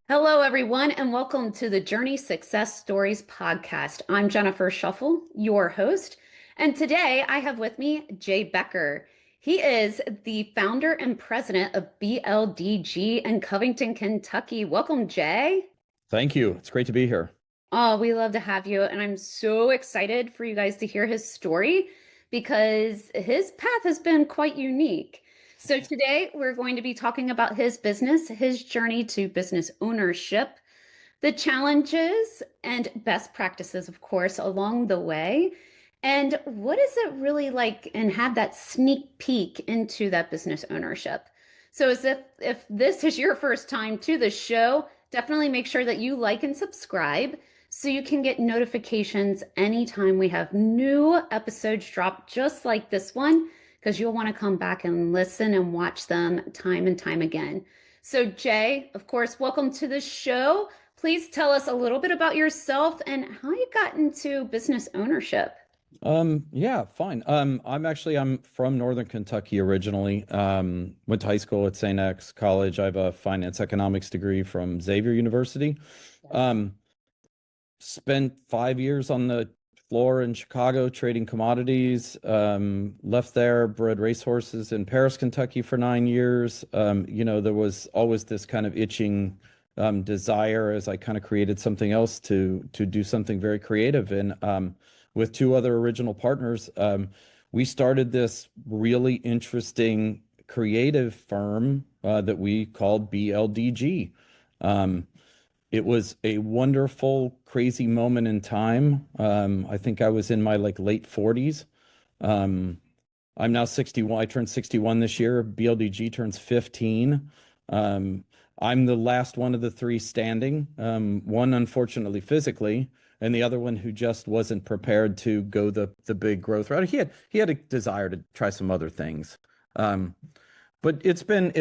Hello, everyone, and welcome to the Journey Success Stories podcast. I'm Jennifer Shuffle, your host, and today I have with me Jay Becker. He is the founder and president of BLDG in Covington, Kentucky. Welcome, Jay. Thank you. It's great to be here. Oh, we love to have you, and I'm so excited for you guys to hear his story because his path has been quite unique. So today we're going to be talking about his business, his journey to business ownership, the challenges and best practices, of course, along the way. And what is it really like and have that sneak peek into that business ownership? So as if this is your first time to the show, definitely make sure that you like and subscribe so you can get notifications anytime we have new episodes drop just like this one, because you'll want to come back and listen and watch them time and time again. So Jay, of course, welcome to the show. Please tell us a little bit about yourself and how you got into business ownership. Yeah, fine. I'm from Northern Kentucky originally. Went to high school at St. X College. I have a finance economics degree from Xavier University. Um, Spent 5 years on the floor in Chicago trading commodities. Left there, bred racehorses in Paris, Kentucky for 9 years. There was always this kind of itching desire as I kind of created something else to do something very creative. And with two other original partners, we started this really interesting creative firm that we called BLDG. It was a wonderful, crazy moment in time. I think I was in my late 40s. Um, I'm now 61. I turned 61 this year. BLDG turns 15. Um, I'm the last one of the three standing. One, unfortunately, physically, and the other one who just wasn't prepared to go the big growth route. He had a desire to try some other things. Um, but it's been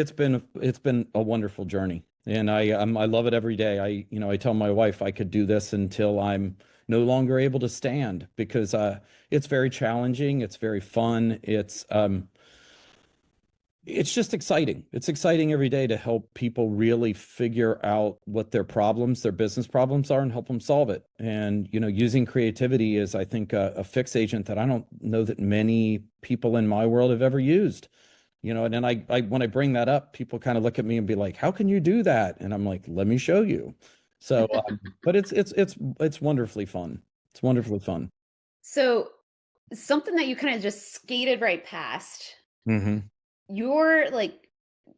a wonderful journey, and I love it every day. I tell my wife I could do this until I'm no longer able to stand because it's very challenging. It's very fun. It's just exciting. It's exciting every day to help people really figure out what their business problems are and help them solve it. And, using creativity is, I think, a fix agent that I don't know that many people in my world have ever used. And then when I bring that up, people kind of look at me and be like, "How can you do that?" And I'm like, "Let me show you." So, but it's wonderfully fun. It's wonderfully fun. So, something that you kind of just skated right past, Hmm. your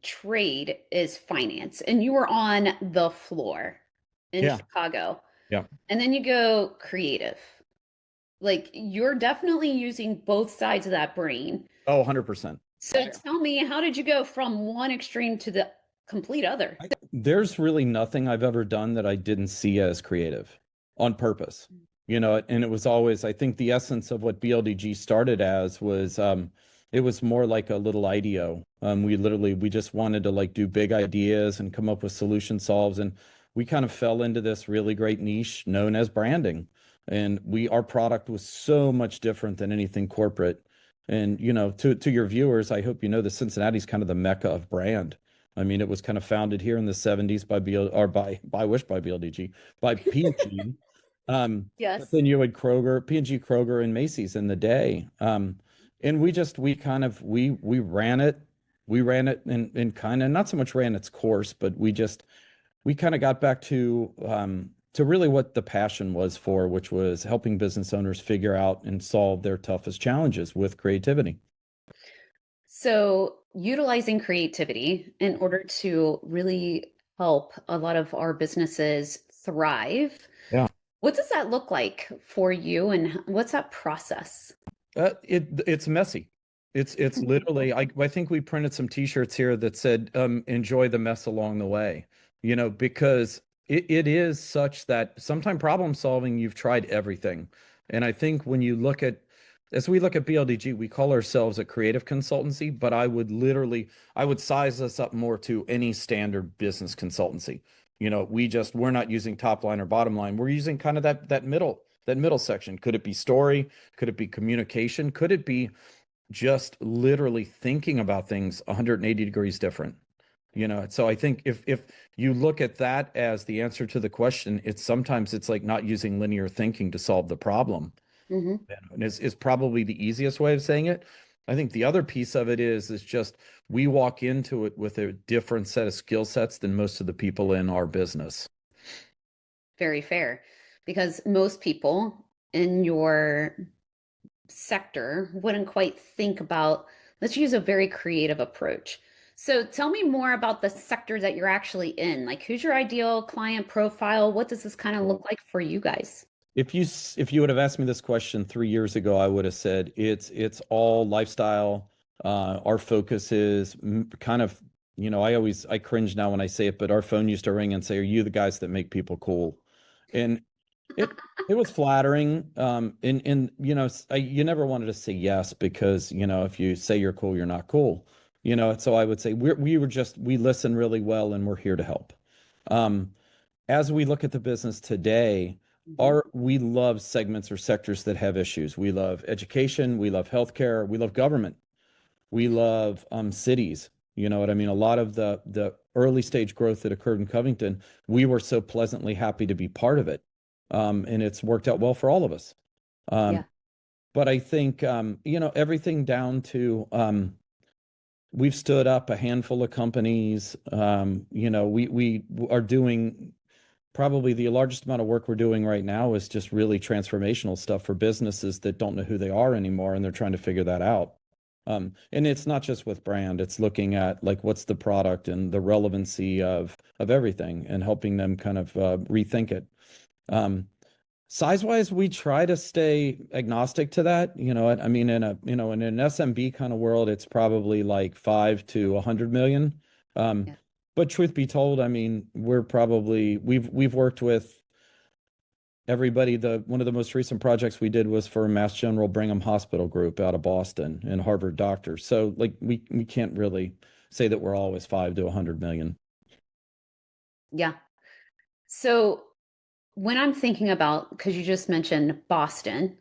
trade is finance, and you were on the floor in Yeah, Chicago, yeah. and then you go creative. Like, you're definitely using both sides of that brain. Oh, 100%. So, tell me, how did you go from one extreme to the complete other? There's really nothing I've ever done that I didn't see as creative on purpose. And it was always, I think the essence of what BLDG started as was it was more like a little IDEO. We just wanted to do big ideas and come up with solution solves. And we kind of fell into this really great niche known as branding. And our product was so much different than anything corporate. And to your viewers, I hope you know that Cincinnati's kind of the mecca of brand. I mean, it was kind of founded here in the 70s by BLDG, by P&G. But Yes. then you had P&G, Kroger, and Macy's in the day. And we ran it and kind of not so much ran its course, but we kind of got back to really what the passion was for, which was helping business owners figure out and solve their toughest challenges with creativity. So, utilizing creativity in order to really help a lot of our businesses thrive. Yeah. What does that look like for you, and what's that process? It's messy. It's literally, I think we printed some t-shirts here that said enjoy the mess along the way, because it is such that sometimes problem solving, you've tried everything. And I think as we look at BLDG, we call ourselves a creative consultancy, but I would size us up more to any standard business consultancy. We're not using top line or bottom line. We're using kind of that middle section. Could it be story? Could it be communication? Could it be just literally thinking about things 180 degrees different? So I think if you look at that as the answer to the question, it's like not using linear thinking to solve the problem. Hmm. And is probably the easiest way of saying it. I think the other piece of it is just we walk into it with a different set of skill sets than most of the people in our business. Very fair. Because most people in your sector wouldn't quite think about, let's use a very creative approach. So tell me more about the sector that you're actually in. Like, who's your ideal client profile? What does this kind of look like for you guys? If you would have asked me this question 3 years ago, I would have said it's all lifestyle. Our focus is kind of, I cringe now when I say it, but our phone used to ring and say, "Are you the guys that make people cool?" And it it was flattering. And you never wanted to say yes because if you say you're cool, you're not cool. So I would say we listen really well and we're here to help. Um, as we look at the business today, Mhm. we love segments or sectors that have issues. We love education, we love healthcare, we love government, we love cities. You know what I mean? A lot of the early stage growth that occurred in Covington, we were so pleasantly happy to be part of it. And it's worked out well for all of us. Yeah. Um, but I think everything down to we've stood up a handful of companies. We are doing probably the largest amount of work we're doing right now is just really transformational stuff for businesses that don't know who they are anymore and they're trying to figure that out. And it's not just with brand, it's looking at like what's the product and the relevancy of everything and helping them kind of rethink it. Um, Size wise, we try to stay agnostic to that. I mean, in an SMB kind of world, it's probably like 5 to 100 million. Um, Yeah. but truth be told, I mean, we've worked with everybody. The one of the most recent projects we did was for Mass General Brigham Hospital Group out of Boston and Harvard doctors. So like we can't really say that we're always 5 to 100 million. Yeah. So when I'm thinking about, because you just mentioned Boston,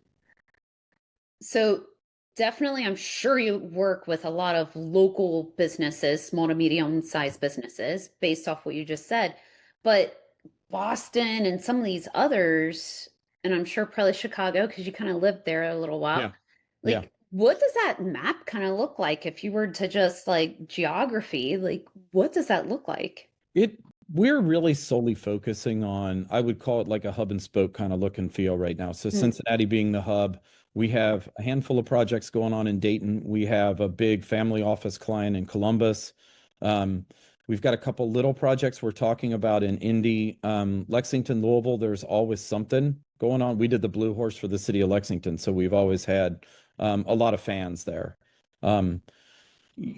so definitely I'm sure you work with a lot of local businesses, small to medium sized businesses, based off what you just said. But Boston and some of these others, and I'm sure probably Chicago, because you kind of lived there a little while. Yeah. Yeah. Like, what does that map kind of look like if you were to just like geography? Like, what does that look like? It we're really solely focusing on, I would call it like a hub and spoke kind of look and feel right now. So Hmm. Cincinnati being the hub, we have a handful of projects going on in Dayton. We have a big family office client in Columbus. Um, we've got a couple little projects we're talking about in Indy, Lexington, Louisville. There's always something going on. We did the Blue Horse for the city of Lexington, so we've always had a lot of fans there. Um,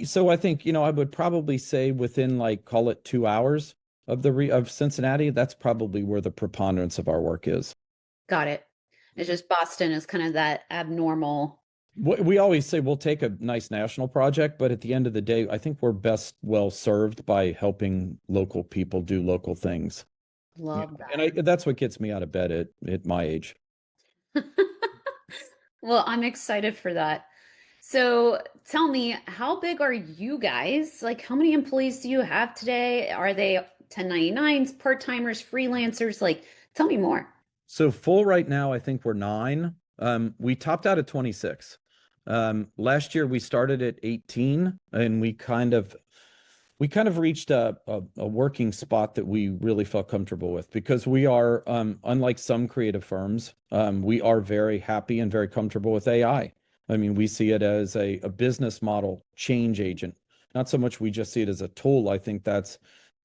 so I think, I would probably say within like call it 2 hours of Cincinnati, that's probably where the preponderance of our work is. Got it. It's just Boston is kind of that abnormal. We always say we'll take a nice national project, but at the end of the day, I think we're best well served by helping local people do local things. Love And that. that's what gets me out of bed at my age. Well, I'm excited for that. So tell me, how big are you guys? Like, how many employees do you have today? Are they 1099s, part-timers, freelancers? Like, tell me more. So full right now, I think we're nine. We topped out at 26. Last year we started at 18 and we kind of reached a working spot that we really felt comfortable with because we are, unlike some creative firms, we are very happy and very comfortable with AI. I mean, we see it as a business model change agent, not so much we just see it as a tool. I think that's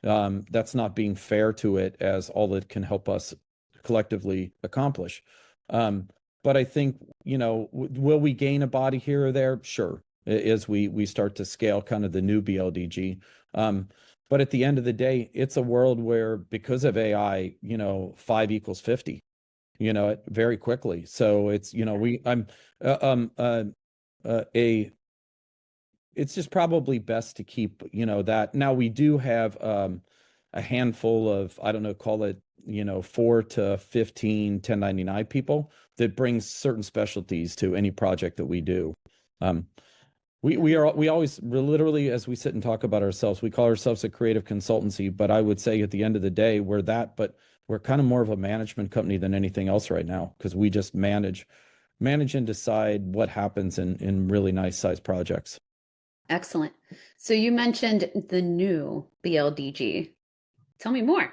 not being fair to it as all it can help us collectively accomplish. Um, but I think, will we gain a body here or there? Sure, as we start to scale kind of the new BLDG. Um, but at the end of the day, it's a world where because of AI, 5 equals 50, very quickly. So it's, we I'm a it's just probably best to keep, that. Now we do have a handful of, I don't know, call it, 4 to 15 1099 people that brings certain specialties to any project that we do. Um, we always we're literally, as we sit and talk about ourselves, we call ourselves a creative consultancy, but I would say at the end of the day, we're that, but we're kind of more of a management company than anything else right now because we just manage and decide what happens in really nice size projects. Excellent. So you mentioned the new BLDG. Tell me more.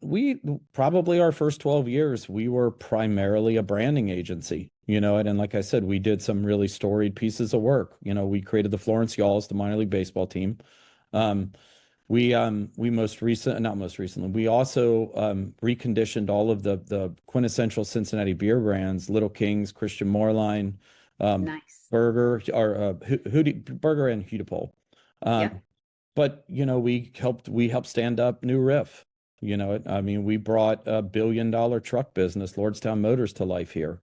We probably our first 12 years, we were primarily a branding agency, and like I said, we did some really storied pieces of work. We created the Florence Yalls, the minor league baseball team. Um, we not most recently, we also reconditioned all of the quintessential Cincinnati beer brands, Little Kings, Christian Moorline, um, Nice. Burger, or Burger and Hudipole. Yeah. But we helped stand up New Riff. I mean, we brought a $1 billion truck business, Lordstown Motors, to life here.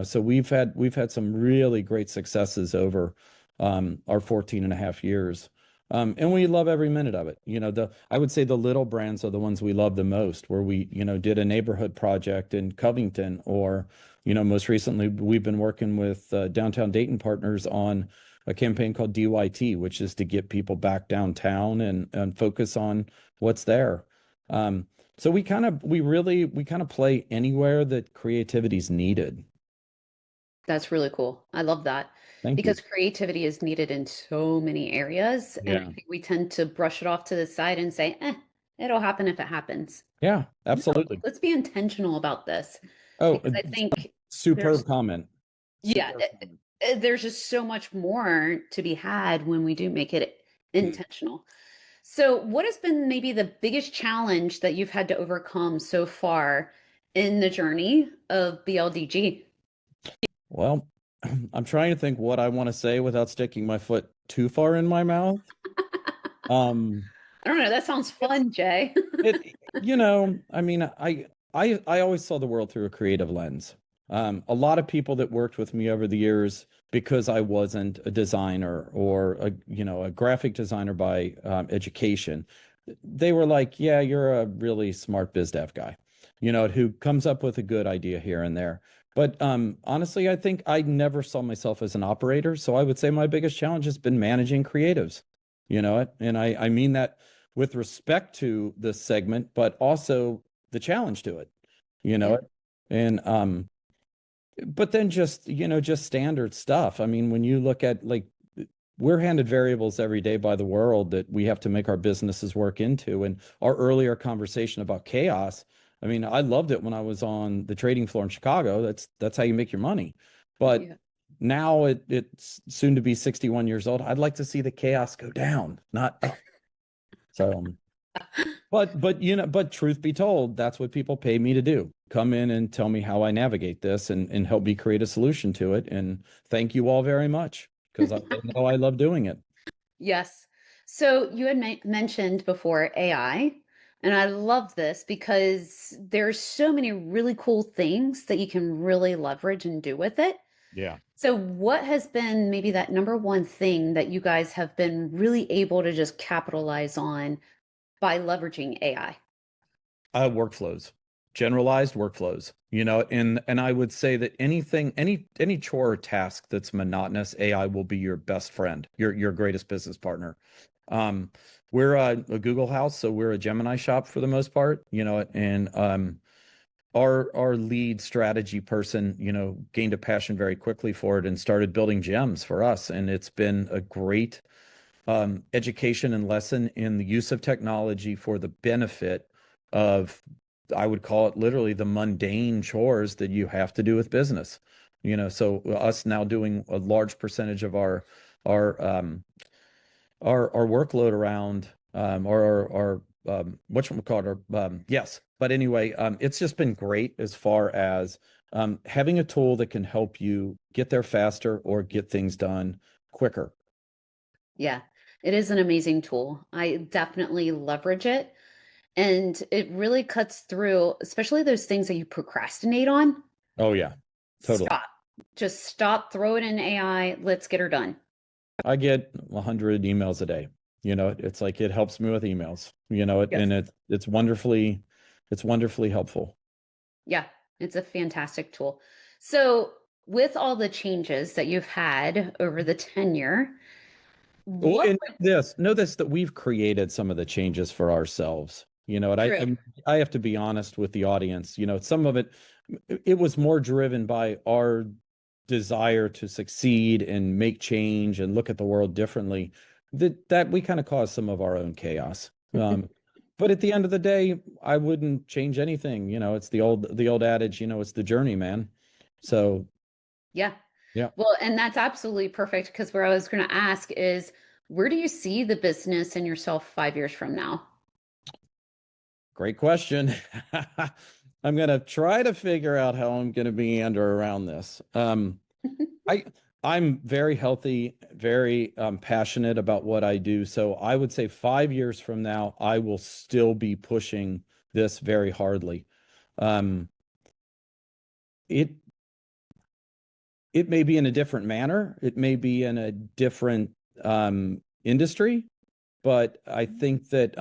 So we've had some really great successes over our 14 and a half years. And we love every minute of it. I would say the little brands are the ones we love the most, where we, did a neighborhood project in Covington, or, most recently we've been working with Downtown Dayton partners on a campaign called DYT, which is to get people back downtown and focus on what's there. Um, so we kind of play anywhere that creativity is needed. That's really cool. I love that Thank you. because creativity is needed in so many areas. And I Yeah. think we tend to brush it off to the side and say, it'll happen if it happens. Yeah, No, absolutely. let's be intentional about this Oh, because I think superb there's, comment. yeah, Superb comment. there's just so much more to be had when we do make it intentional. So, what has been maybe the biggest challenge that you've had to overcome so far in the journey of BLDG? Well, I'm trying to think what I want to say without sticking my foot too far in my mouth. Um, I don't know. That sounds fun, Jay. I mean, I always saw the world through a creative lens. A lot of people that worked with me over the years, because I wasn't a designer or a graphic designer by education, they were like, "Yeah, you're a really smart biz dev guy, who comes up with a good idea here and there." But honestly, I think I never saw myself as an operator. So I would say my biggest challenge has been managing creatives, and I mean that with respect to this segment, but also the challenge to it, you know Yeah, it. And but then just standard stuff. I mean, when you look at, like, we're handed variables every day by the world that we have to make our businesses work into. And our earlier conversation about chaos, I mean, I loved it when I was on the trading floor in Chicago. That's how you make your money. But yeah. now it's soon to be 61 years old. I'd like to see the chaos go down, not up. So but truth be told, that's what people pay me to do. Come in and tell me how I navigate this and help me create a solution to it. And thank you all very much, because they know I love doing it. Yes. So you had mentioned before AI, and I love this because there's so many really cool things that you can really leverage and do with it. Yeah. So what has been maybe that number one thing that you guys have been really able to just capitalize on by leveraging AI? Workflows, generalized workflows, and I would say that any chore or task that's monotonous, AI will be your best friend, your greatest business partner. Um, we're a Google house, so we're a Gemini shop for the most part, and our lead strategy person, gained a passion very quickly for it and started building gems for us. And it's been a great education and lesson in the use of technology for the benefit of, I would call it literally, the mundane chores that you have to do with business. So us now doing a large percentage of our our workload around our whatchamacallit, yes. But anyway, it's just been great as far as having a tool that can help you get there faster or get things done quicker. Yeah, it is an amazing tool. I definitely leverage it. And it really cuts through, especially those things that you procrastinate on. Oh yeah, totally. Stop. Just stop, throw it in AI. Let's get her done. I get 100 emails a day. It's like it helps me with emails, Yes. and it's wonderfully helpful. Yeah, it's a fantastic tool. So with all the changes that you've had over the tenure, Well, what and know this that we've created some of the changes for ourselves. And true? I have to be honest with the audience. Some of it was more driven by our desire to succeed and make change and look at the world differently. That we kind of caused some of our own chaos. But at the end of the day, I wouldn't change anything. It's the old adage. It's the journey, man. So Yeah. yeah. Well, and that's absolutely perfect because where I was going to ask is where do you see the business and yourself 5 years from now? Great question. I'm gonna try to figure out how I'm gonna meander around this. I I'm very healthy, very passionate about what I do. So I would say 5 years from now, I will still be pushing this very hardly. Um, it it may be in a different manner. It may be in a different industry, but I think that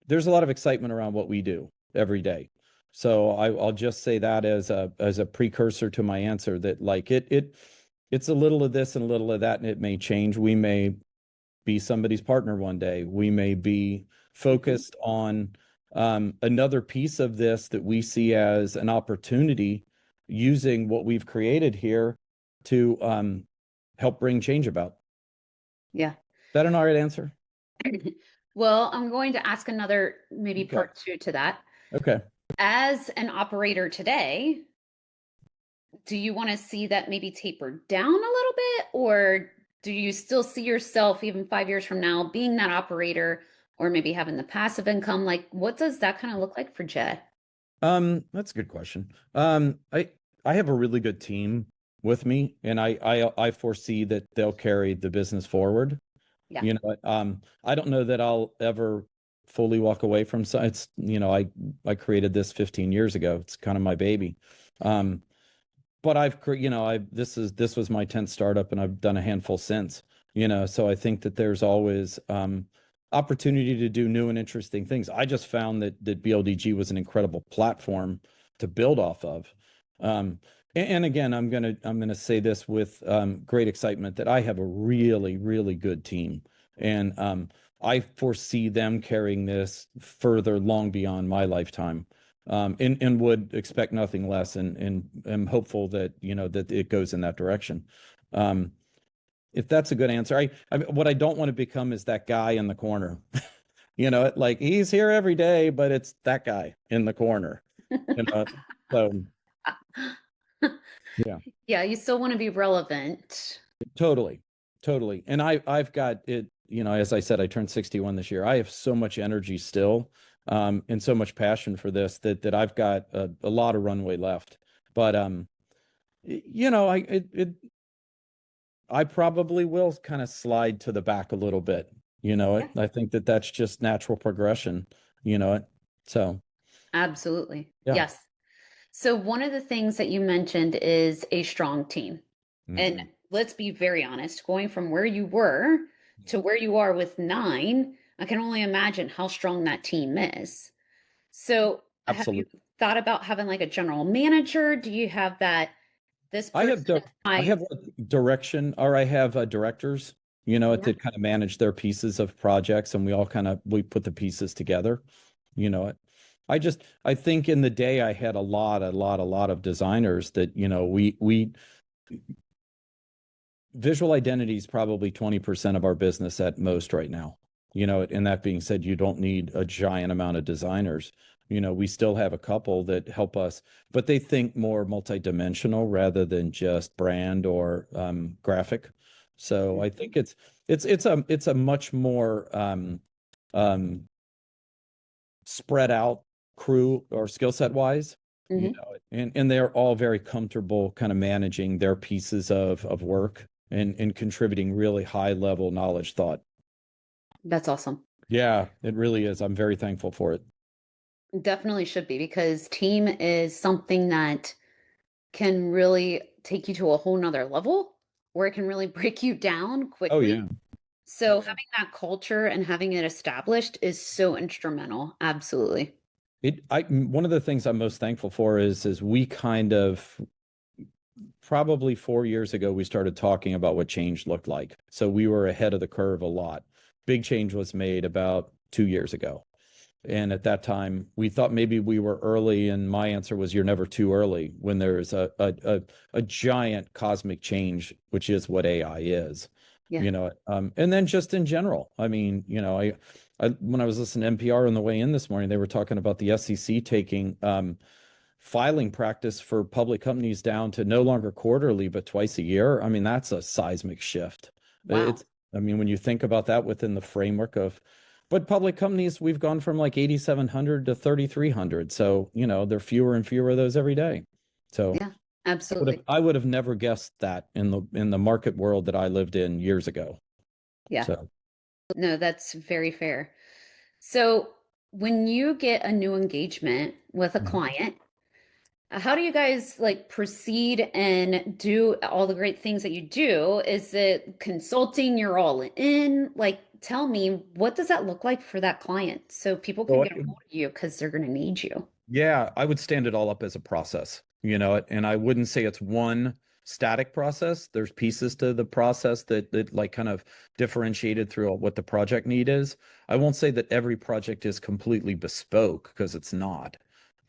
there's a lot of excitement around what we do every day. So I'll just say that as a precursor to my answer that like it's a little of this and a little of that, and it may change. We may be somebody's partner one day. We may be Mhm. focused on another piece of this that we see as an opportunity using what we've created here to help bring change about. Yeah. Is that an all right answer? Well, I'm going to ask another maybe Okay. part two to that. Okay. As an operator today, do you want to see that maybe taper down a little bit, or do you still see yourself even 5 years from now being that operator or maybe having the passive income? Like, what does that kind of look like for Jed? That's a good question. I have a really good team with me, and I foresee that they'll carry the business forward. Yeah. I don't know that I'll ever fully walk away from it's, I created this 15 years ago. It's kind of my baby. Um, but this was my 10th startup and I've done a handful since, so I think that there's always opportunity to do new and interesting things. I just found that BLDG was an incredible platform to build off of. And again, I'm gonna say this with great excitement that I have a really, really good team. And I foresee them carrying this further long beyond my lifetime, and would expect nothing less, and am hopeful that that it goes in that direction. Um, if that's a good answer, what I don't want to become is that guy in the corner. Like he's here every day, but it's that guy in the corner. You know, so yeah, Yeah, you still want to be relevant. totally, totally. And I've got it. As I said, I turned 61 this year. I have so much energy still, and so much passion for this that I've got a lot of runway left. But I probably will kind of slide to the back a little bit. Yeah, I think that that's just natural progression. So absolutely. yeah. Yes. So one of the things that you mentioned is a strong team. And Hmm. let's be very honest, going from where you were to where you are with nine, I can only imagine how strong that team is. So have you Absolutely. thought about having like a general manager? Do you have that this I have person is I my have like direction, or I have directors, yeah, to kind of manage their pieces of projects, and we put the pieces together. I think in the day I had a lot of designers that, we visual identity is probably 20% of our business at most right now. And that being said, you don't need a giant amount of designers. We still have a couple that help us, but they think more multidimensional rather than just brand or graphic. So I mhm, think it's a much more um, spread out crew or skill set wise, mhm. and they're all very comfortable kind of managing their pieces of work and contributing really high level knowledge thought. That's awesome. Yeah, it really is. I'm very thankful for it. Definitely should be because team is something that can really take you to a whole nother level where it can really break you down Oh quickly. yeah. So having that culture and having it established is so instrumental. Absolutely. One of the things I'm most thankful for is we kind of probably 4 years ago, we started talking about what change looked like. So we were ahead of the curve a lot. Big change was made about 2 years ago. And at that time, we thought maybe we were early. And my answer was, you're never too early when there's a giant cosmic change, which is what AI is, Yeah. and then just in general, I mean, when I was listening to NPR on the way in this morning, they were talking about the SEC taking filing practice for public companies down to no longer quarterly, but twice a year. I mean, that's a seismic shift. Wow. It's, I mean, when you think about that within the framework of, but public companies, we've gone from like 8,700 to 3,300. So, there are fewer and fewer of those every day. So Yeah, absolutely. I would have never guessed that in the market world that I lived in years ago. Yeah. So No, that's very fair. So when you get a new engagement with a Mhm. client, how do you guys like proceed and do all the great things that you do? Is it consulting, you're all in? Like, tell me, what does that look like for that client so people can So get a hold of you because they're going to need you? yeah, I would stand it all up as a process, and I wouldn't say it's one static process. There's pieces to the process that like kind of differentiated through what the project need is. I won't say that every project is completely bespoke because it's not.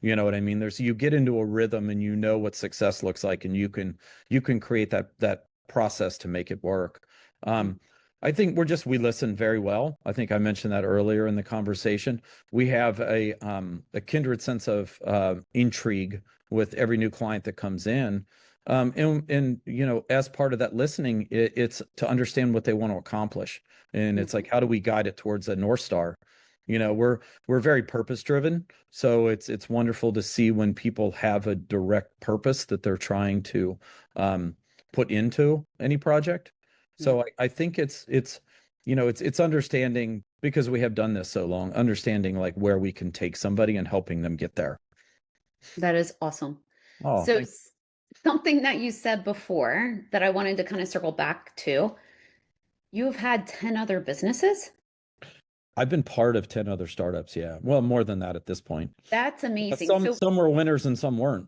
You know what I mean? You get into a rhythm and you know what success looks like, and you can create that process to make it work. Mm. Um, I think we listen very well. I think I mentioned that earlier in the conversation. We have a kindred sense of intrigue with every new client that comes in. And as part of that listening, it's to understand what they want to accomplish. And it's like, how do we guide it towards a North Star? We're very purpose driven. So it's wonderful to see when people have a direct purpose that they're trying to put into any project. Yeah, So I think it's understanding, because we have done this so long, understanding like where we can take somebody and helping them get there. that is awesome. Oh, So thank something that you said before that I wanted to kind of circle back to, you've had 10 other businesses? I've been part of 10 other startups, yeah. Well, more than that at this point. That's Yeah, amazing. some So some were winners and some weren't.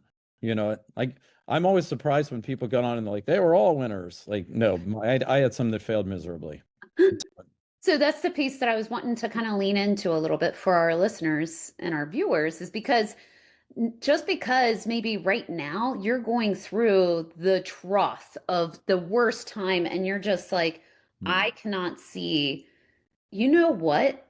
Like I'm always surprised when people go on and they're like, they were all winners. Like, no, I had some that failed miserably. So that's the piece that I was wanting to kind of lean into a little bit for our listeners and our viewers is because just because maybe right now you're going through the trough of the worst time and you're just like, I Mm. cannot see, you know what?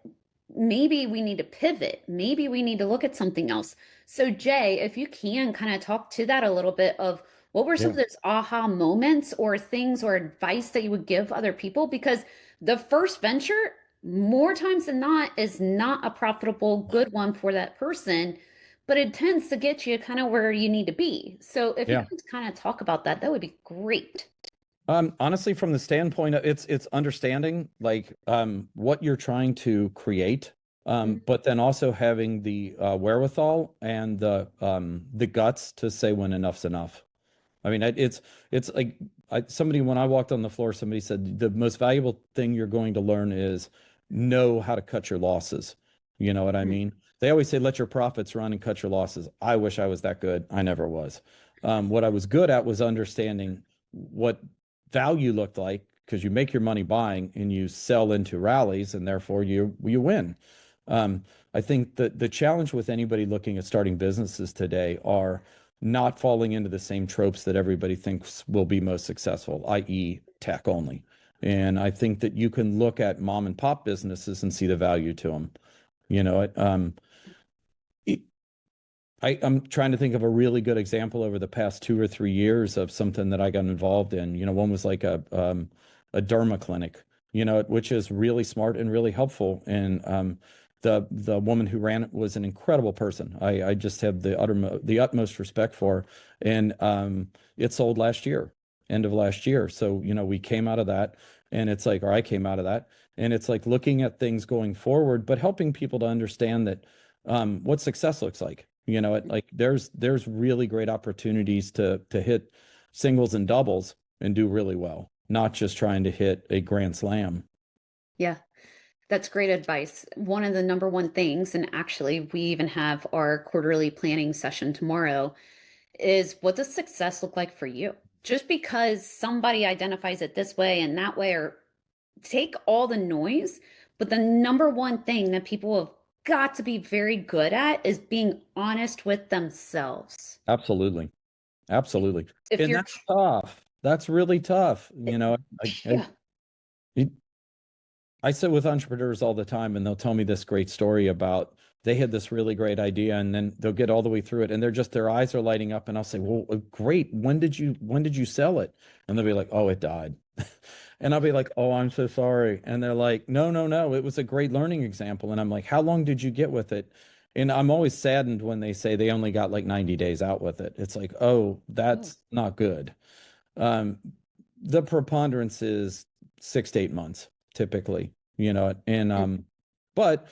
Maybe we need to pivot. Maybe we need to look at something else. So, Jay, if you can kind of talk to that a little bit of what were some Yeah. of those aha moments or things or advice that you would give other people? Because the first venture, more times than not, is not a profitable, good one for that person, but it tends to get you kind of where you need to be. So, if you Yeah. could kind of talk about that, that would be great. Honestly, from the standpoint of it's understanding like what you're trying to create, but then also having the wherewithal and the guts to say when enough's enough. I mean, it's like somebody when I walked on the floor, somebody said the most valuable thing you're going to learn is know how to cut your losses. You know what I Mhm. mean? They always say let your profits run and cut your losses. I wish I was that good. I never was. What I was good at was understanding what value looked like, because you make your money buying and you sell into rallies, and therefore you win. Um, I think that the challenge with anybody looking at starting businesses today are not falling into the same tropes that everybody thinks will be most successful, i.e., tech only. And I think that you can look at mom and pop businesses and see the value to them. You know, it, it, I'm trying to think of a really good example over the past 2 or 3 years of something that I got involved in. One was like a derma clinic, which is really smart and really helpful. And the woman who ran it was an incredible person. I just have the utmost respect for her. And it sold last year, end of last year. So, we came out of that, and it's like, or I came out of that, and it's like looking at things going forward, but helping people to understand that what success looks like. Like there's really great opportunities to hit singles and doubles and do really well, not just trying to hit a grand slam. Yeah. That's great advice. One of the number one things, and actually, we even have our quarterly planning session tomorrow, is what does success look like for you? Just because somebody identifies it this way and that way, or take all the noise, but the number one thing that people have got to be very good at is being honest with themselves. Absolutely. Absolutely. If And you're, that's tough. That's really tough. yeah, I I sit with entrepreneurs all the time and they'll tell me this great story about they had this really great idea and then they'll get all the way through it and they're just their eyes are lighting up and I'll say, "Well, great. When did you sell it?" And they'll be like, "Oh, it died." And I'll be like, "Oh, I'm so sorry." And they're like, "No, no, no. It was a great learning example." And I'm like, "How long did you get with it?" And I'm always saddened when they say they only got like 90 days out with it. It's like, "Oh, oh, that's not good." Um, the preponderance is 6 to 8 months typically, and mm, but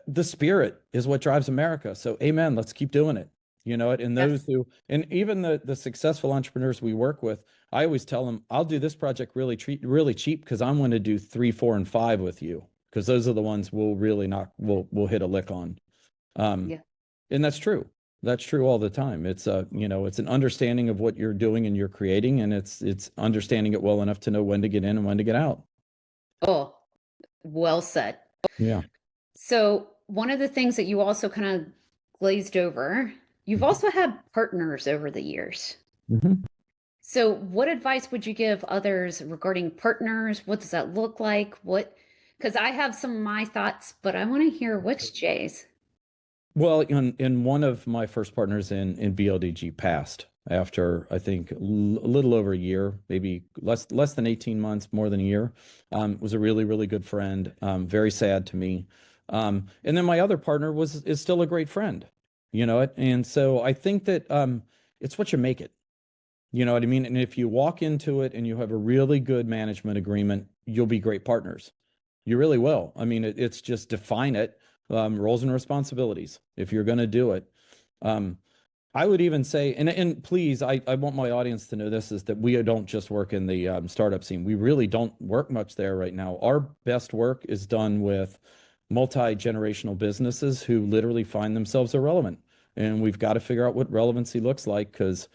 the spirit is what drives America. So amen, let's keep doing it. And those yes, who, and even the successful entrepreneurs we work with, I always tell them, I'll do this project really cheap because I'm going to do 3, 4, and 5 with you because those are the ones we'll really not we'll hit a lick on. Um, yeah. and that's true. That's true all the time. It's an understanding of what you're doing and you're creating, and it's understanding it well enough to know when to get in and when to get out. Oh, well said. Yeah. So, one of the things that you also kind of glazed over, you've Mhm. also had partners over the years. Mhm. So, what advice would you give others regarding partners? What does that look like? Because I have some of my thoughts, but I want to hear what's Jay's. Well, in one of my first partners in BLDG passed after I think a little over a year, maybe less than 18 months, more than a year. Was a really, really good friend. Very sad to me. And then my other partner is still a great friend, and so I think that it's what you make it. You know what I mean? And if you walk into it and you have a really good management agreement, you'll be great partners. You really will. I mean, it's just define it, roles and responsibilities. If you're going to do it, um, I would even say, and please, I want my audience to know this is that we don't just work in the startup scene. We really don't work much there right now. Our best work is done with multi-generational businesses who literally find themselves irrelevant, and we've got to figure out what relevancy looks like because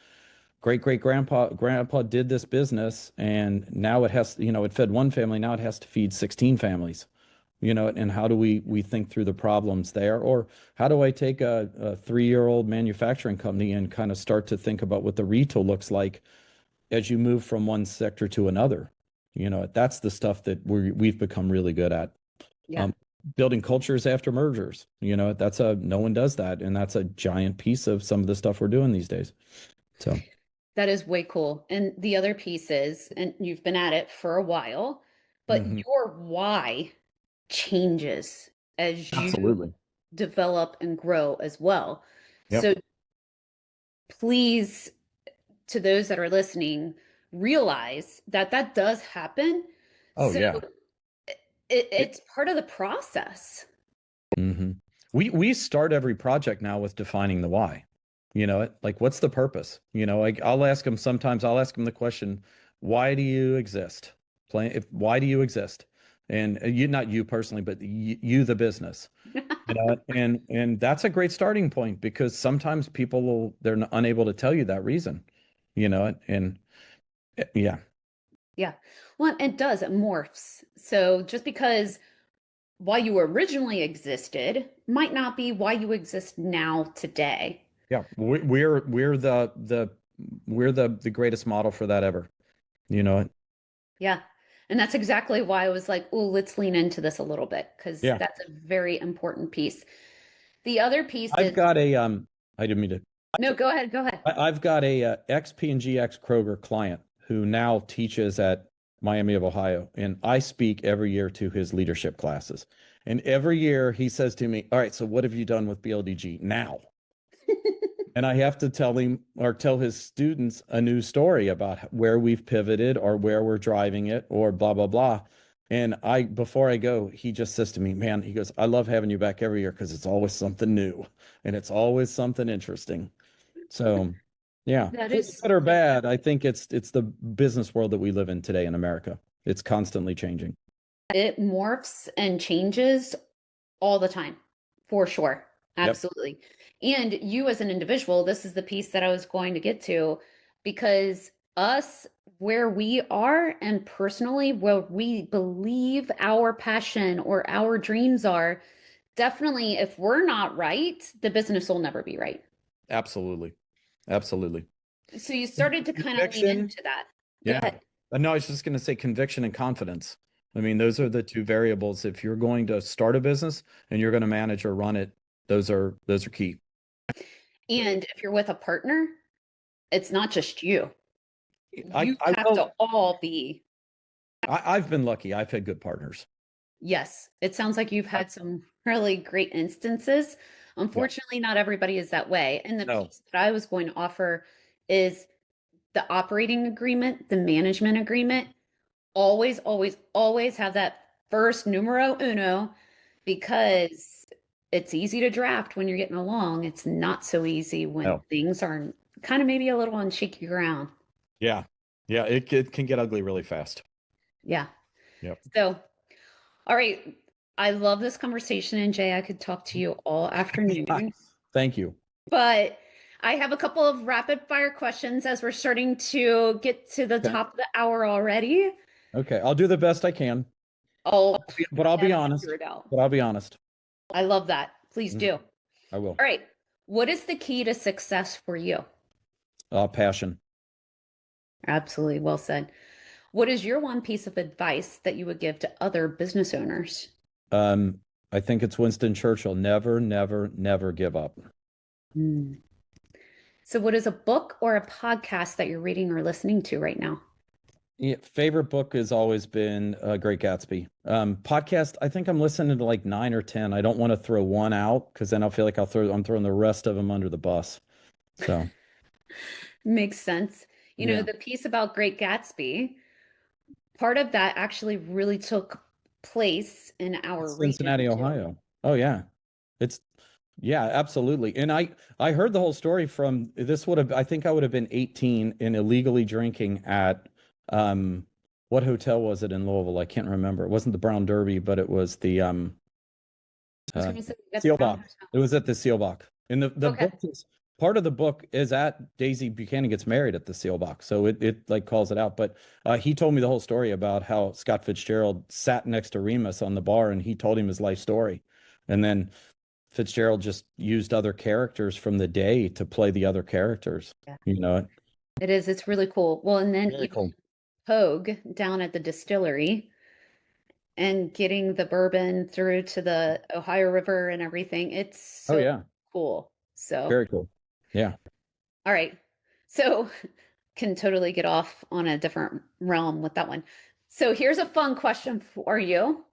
great grandpa did this business and now it fed one family, now it has to feed 16 families. And how do we think through the problems there? Or how do I take a 3-year-old manufacturing company and kind of start to think about what the retail looks like as you move from one sector to another? That's the stuff that we've become really good at. Yeah, Um, Building cultures after mergers. No one does that, and that's a giant piece of some of the stuff we're doing these days. So, that is way cool. And the other piece is, and you've been at it for a while, but mhm. your why changes as you Absolutely. develop and grow as well. Yep. So please, to those that are listening, realize that that does happen. Oh So yeah. it's part of the process. Hmm. We start every project now with defining the why. Like what's the purpose? Like I'll ask them the question, why do you exist? Why do you exist? And you, not you personally, but you the business. And that's a great starting point because sometimes they're unable to tell you that reason. And yeah. Yeah. Well, it does, it morphs. So just because why you originally existed might not be why you exist now today. Yeah, we're the greatest model for that ever. You know, Yeah. And that's exactly why I was like, oh, let's lean into this a little bit because yeah. that's a very important piece. The other piece I've is, got a I didn't mean to. no, go ahead, go ahead. I've got a ex P&G ex Kroger client who now teaches at Miami of Ohio, and I speak every year to his leadership classes. And every year he says to me, "All right, so what have you done with BLDG now?" And I have to tell him or tell his students a new story about where we've pivoted or where we're driving it or blah, blah, blah. And before I go, he just says to me, man, he goes, I love having you back every year because it's always something new and it's always something interesting. So, yeah, That for is good or so bad, I think it's the business world that we live in today in America. It's constantly changing. It morphs and changes all the time, for sure. Yep, Absolutely. And you as an individual, this is the piece that I was going to get to because us, where we are, and personally, where we believe our passion or our dreams are, definitely, if we're not right, the business will never be right. absolutely. Absolutely. So you started to kind of lean Conviction. into that. Go Yeah. ahead. No, I was just going to say conviction and confidence. I mean, those are the two variables. If you're going to start a business and you're going to manage or run it, those are key. And if you're with a partner, it's not just you. I You I have to will all be. I've been lucky. I've had good partners. Yes, it sounds like you've I, had some really great instances. yeah. Unfortunately, not everybody is that way. And the No. piece that I was going to offer is the operating agreement, the management agreement. Always, always, always have that first numero uno because it's easy to draft when you're getting along. It's not so easy when No. things are kind of maybe a little on shaky ground. Yeah. Yeah, it can get ugly really fast. Yeah. Yep. So, all right. I love this conversation, and Jay, I could talk to you all afternoon, Thank you. but I have a couple of rapid fire questions as we're starting to get to the Okay. top of the hour already. Okay. I'll do the best I can, Oh, but I'll be never honest. figure it out. But I'll be honest. I love that. Please Mhm. do. All I will. right. What is the key to success for you? Passion. Absolutely. Well said. What is your one piece of advice that you would give to other business owners? Um, I think it's Winston Churchill. Never, never, never give up. Hmm. So, what is a book or a podcast that you're reading or listening to right now? Yeah, favorite book has always been Great Gatsby. Podcast, I think I'm listening to like 9 or 10. I don't want to throw one out because then I'll feel like I'm throwing the rest of them under the bus. So Makes sense. You know, yeah, the piece about Great Gatsby, part of that actually really took place in our it's region Cincinnati, too. Ohio. Oh yeah, it's yeah, absolutely. And I heard the whole story from this would have I think I would have been 18 and illegally drinking at um what hotel was it in Louisville? I can't remember. It wasn't the Brown Derby, but it was the I was Uh, going to say, we got the Brown Seelbach. Hotel. It was at the Seelbach. And the Okay. book is part of the book is at Daisy Buchanan gets married at the Seelbach. So it like calls it out. But he told me the whole story about how Scott Fitzgerald sat next to Remus on the bar and he told him his life story. And then Fitzgerald just used other characters from the day to play the other characters. Yeah, You know, it is. It's really cool. Well, and then very even cool. Pogue down at the distillery and getting the bourbon through to the Ohio River and everything. It's Oh so yeah, cool. So, very cool. Yeah. all right. So, can totally get off on a different realm with that one. So, here's a fun question for you.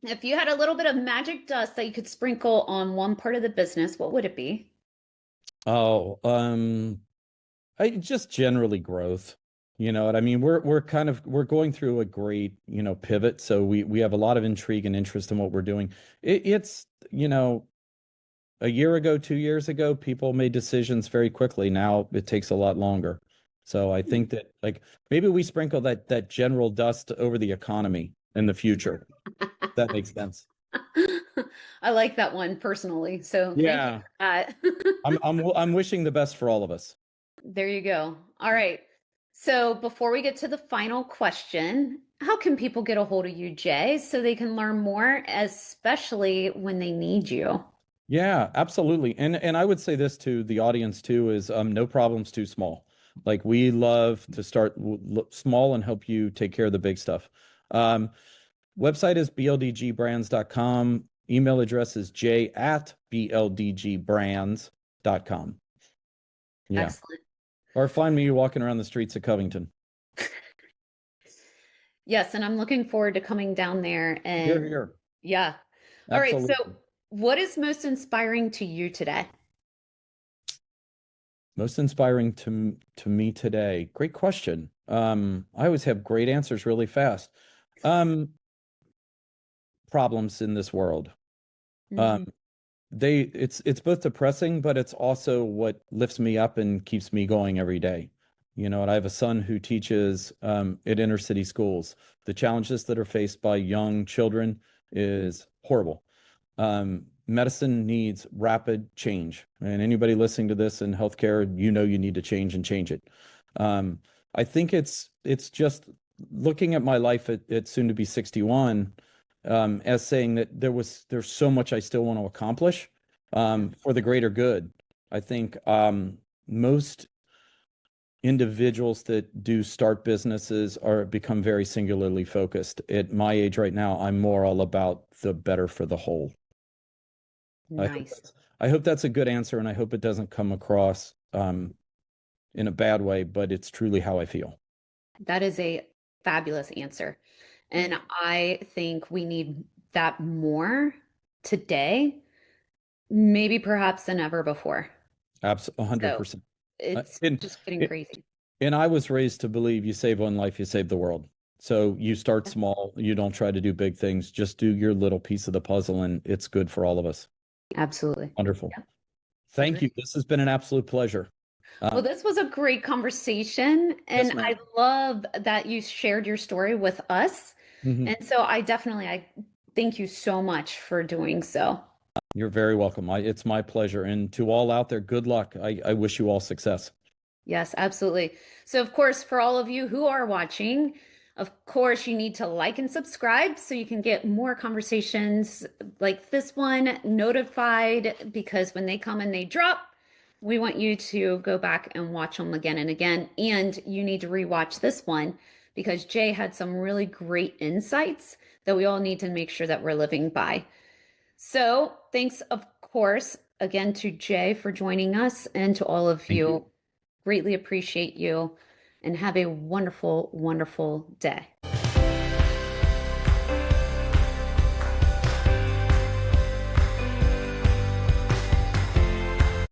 If you had a little bit of magic dust that you could sprinkle on one part of the business, what would it be? Oh, I just generally growth. You know what I mean? We're going through a great, pivot. So we have a lot of intrigue and interest in what we're doing. It's, a year ago, 2 years ago, people made decisions very quickly. Now it takes a lot longer. So I think that like maybe we sprinkle that general dust over the economy in the future. If that makes sense. I like that one personally. So, thank you Yeah. for that. I'm wishing the best for all of us. There you go. All right. So before we get to the final question, how can people get a hold of you, Jay, so they can learn more, especially when they need you? Yeah, absolutely. And I would say this to the audience too is no problem's too small. Like we love to start small and help you take care of the big stuff. Um, Website is bldgbrands.com. Email address is j@bldgbrands.com. Yeah. Excellent. Or find me walking around the streets of Covington. Yes, and I'm looking forward to coming down there Here, and here. yeah. All right. So Absolutely. what is most inspiring to you today? Most inspiring to me today. Great question. I always have great answers really fast. Um, Problems in this world. Um, Mhm. it's both depressing, but it's also what lifts me up and keeps me going every day. And I have a son who teaches at inner city schools. The challenges that are faced by young children is horrible. Medicine needs rapid change, and anybody listening to this in healthcare, you need to change and change it. Um, I think it's just looking at my life at soon to be 61, as saying that there's so much I still want to accomplish for the greater good. I think most individuals that do start businesses are become very singularly focused. At my age right now, I'm more all about the better for the whole. I hope Nice. that's I hope that's a good answer, and I hope it doesn't come across in a bad way, but it's truly how I feel. That is a fabulous answer. And I think we need that more today, maybe perhaps than ever before. Absolutely, So 100%. it's And just getting it, crazy. and I was raised to believe you save one life, you save the world. So you start small, you don't try to do big things, just do your little piece of the puzzle, and it's good for all of us. Absolutely. Wonderful. Yep, Thank you. agree. This has been an absolute pleasure. Well, Um, this was a great conversation, yes, and I ma'am. love that you shared your story with us. Mhm. And so I thank you so much for doing so. You're very welcome. It's my pleasure. And to all out there, good luck. I wish you all success. Yes, absolutely. So, of course, for all of you who are watching, of course, you need to like and subscribe so you can get more conversations like this one notified because when they come and they drop, we want you to go back and watch them again and again. And you need to rewatch this one because Jay had some really great insights that we all need to make sure that we're living by. So, thanks, of course, again to Jay for joining us and to all of Thank you. you. Greatly appreciate you and have a wonderful, wonderful day.